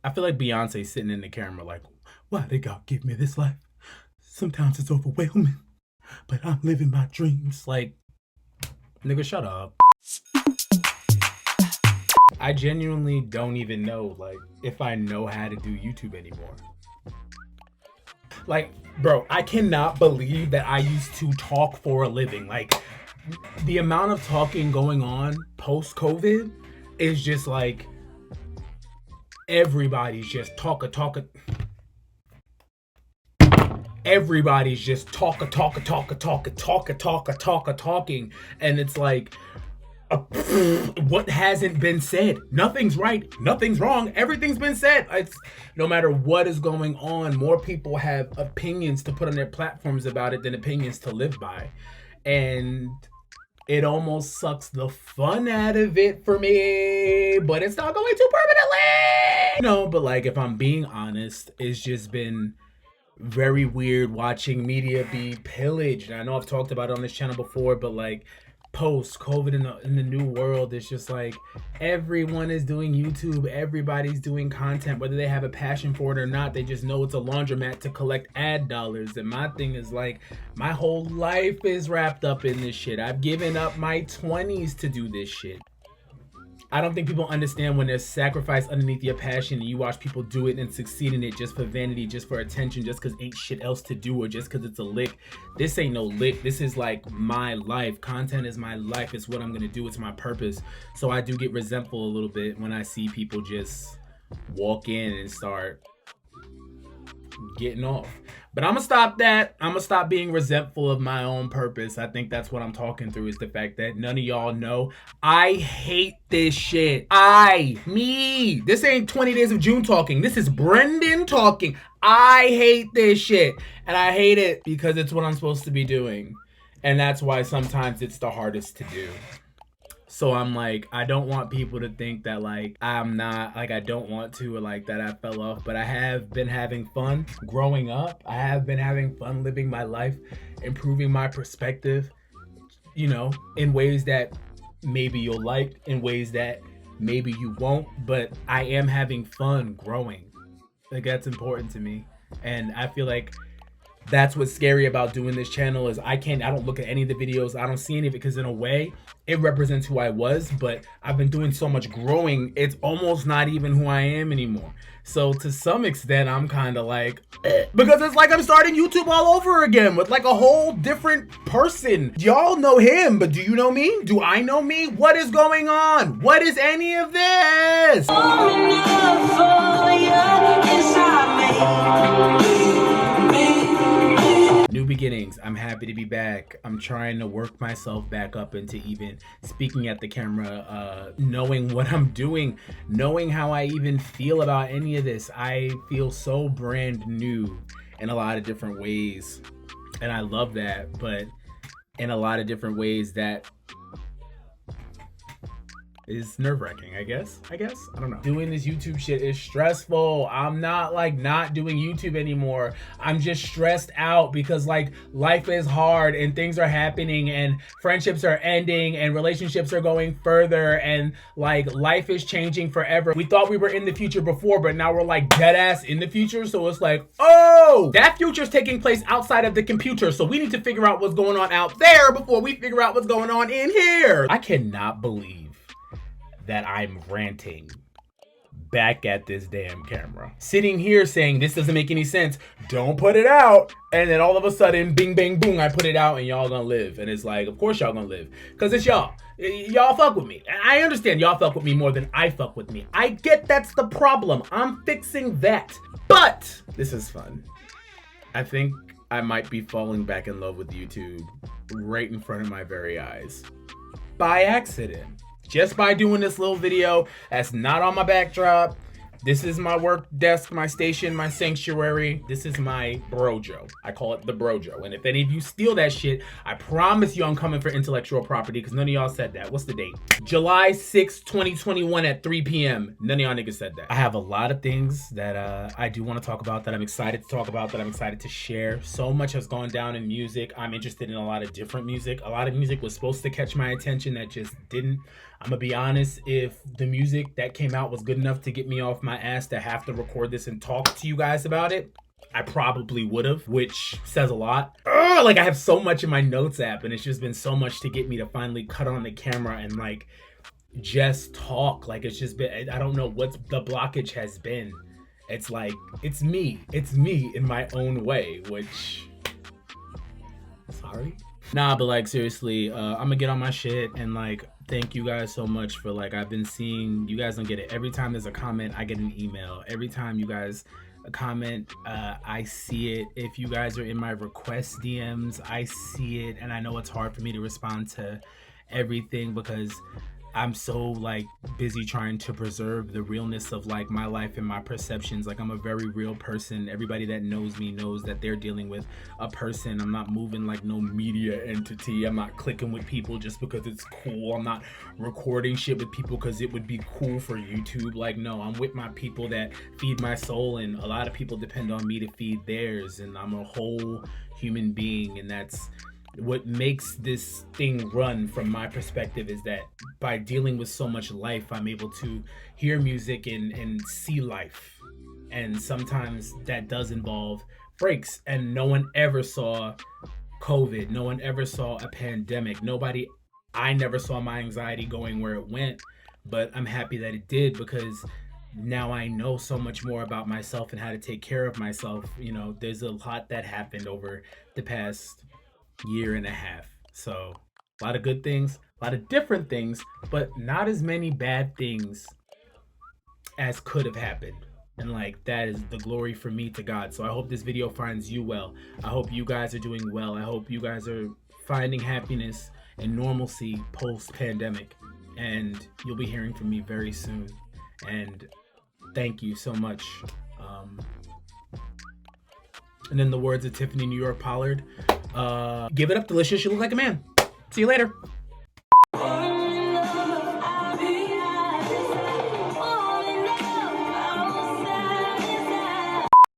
I feel like Beyonce sitting in the camera like, why did God give me this life? Sometimes it's overwhelming, but I'm living my dreams. Like, nigga, shut up. I genuinely don't even know, like, if I know how to do YouTube anymore. Like, bro, I cannot believe that I used to talk for a living. Like, the amount of talking going on post COVID is just like everybody's just everybody's just talking, and it's like what hasn't been said? Nothing's right, nothing's wrong, everything's been said. It's no matter what is going on, more people have opinions to put on their platforms about it than opinions to live by, and it almost sucks the fun out of it for me, but it's not going to permanently. No, but like, if I'm being honest, it's just been very weird watching media be pillaged. I know I've talked about it on this channel before, but like post COVID in the new world, it's just like everyone is doing YouTube, everybody's doing content, whether they have a passion for it or not. They just know it's a laundromat to collect ad dollars. And my thing is like, my whole life is wrapped up in this shit. I've given up my 20s to do this shit. I don't think people understand when there's sacrifice underneath your passion and you watch people do it and succeed in it just for vanity, just for attention, just because ain't shit else to do, or just because it's a lick. This ain't no lick. This is like my life. Content is my life. It's what I'm going to do. It's my purpose. So I do get resentful a little bit when I see people just walk in and start getting off. But I'm gonna stop that. I'm gonna stop being resentful of my own purpose. I think that's what I'm talking through, is the fact that none of y'all know I hate this shit. Me. This ain't 20 Days of June talking. This is Brendan talking. I hate this shit. And I hate it because it's what I'm supposed to be doing. And that's why sometimes it's the hardest to do. So I'm like, I don't want people to think that like I'm not, like I don't want to, or like that I fell off, but I have been having fun growing up. I have been having fun living my life, improving my perspective, you know, in ways that maybe you'll like, in ways that maybe you won't, but I am having fun growing. Like, that's important to me. And I feel like that's what's scary about doing this channel, is I don't look at any of the videos. I don't see any of it because in a way it represents who I was, but I've been doing so much growing, it's almost not even who I am anymore. So to some extent, I'm kind of like, because it's like I'm starting YouTube all over again with like a whole different person. Y'all know him, but do you know me? Do I know me? What is going on? What is any of this? New beginnings. I'm happy to be back. I'm trying to work myself back up into even speaking at the camera, knowing what I'm doing, knowing how I even feel about any of this. I feel so brand new in a lot of different ways, and I love that, but in a lot of different ways that is nerve-wracking, I guess. I don't know. Doing this YouTube shit is stressful. I'm not like not doing YouTube anymore. I'm just stressed out because like life is hard and things are happening and friendships are ending and relationships are going further and like life is changing forever. We thought we were in the future before, but now we're like dead ass in the future. So it's like, oh, that future's taking place outside of the computer. So we need to figure out what's going on out there before we figure out what's going on in here. I cannot believe that I'm ranting back at this damn camera, sitting here saying this doesn't make any sense, don't put it out, and then all of a sudden bing bang boom, I put it out and y'all gonna live. And it's like, of course y'all gonna live, because it's y'all fuck with me. I understand y'all fuck with me more than I fuck with me. I get that's the problem. I'm fixing that, but this is fun. I think I might be falling back in love with YouTube right in front of my very eyes by accident. Just by doing this little video that's not on my backdrop. This is my work desk, my station, my sanctuary. This is my brojo. I call it the brojo. And if any of you steal that shit, I promise you I'm coming for intellectual property, because none of y'all said that. What's the date? July 6th, 2021 at 3 p.m. None of y'all niggas said that. I have a lot of things that I do want to talk about, that I'm excited to talk about, that I'm excited to share. So much has gone down in music. I'm interested in a lot of different music. A lot of music was supposed to catch my attention that just didn't. I'm gonna be honest, if the music that came out was good enough to get me off my ass to have to record this and talk to you guys about it, I probably would have, which says a lot. Like I have so much in my notes app, and it's just been so much to get me to finally cut on the camera and like just talk. Like it's just been, I don't know what the blockage has been. It's like it's me in my own way, which sorry. Nah, but like seriously, I'm gonna get on my shit and like thank you guys so much for like I've been seeing you guys don't get it. Every time there's a comment, I get an email. Every time you guys comment, I see it. If you guys are in my request DMs, I see it, and I know it's hard for me to respond to everything because I'm so like busy trying to preserve the realness of like my life and my perceptions. Like I'm a very real person. Everybody that knows me knows that they're dealing with a person. I'm not moving like no media entity. I'm not clicking with people just because it's cool. I'm not recording shit with people because it would be cool for YouTube. Like no, I'm with my people that feed my soul, and a lot of people depend on me to feed theirs, and I'm a whole human being, and that's what makes this thing run from my perspective is that by dealing with so much life, I'm able to hear music and see life. And sometimes that does involve breaks. And no one ever saw COVID. No one ever saw a pandemic. I never saw my anxiety going where it went, but I'm happy that it did because now I know so much more about myself and how to take care of myself. You know, there's a lot that happened over the past year and a half. So a lot of good things, a lot of different things, but not as many bad things as could have happened. And like that is the glory for me to God. So I hope this video finds you well. I hope you guys are doing well. I hope you guys are finding happiness and normalcy post pandemic. And you'll be hearing from me very soon. And thank you so much. And in the words of Tiffany New York Pollard, give it up, delicious. You look like a man. See you later.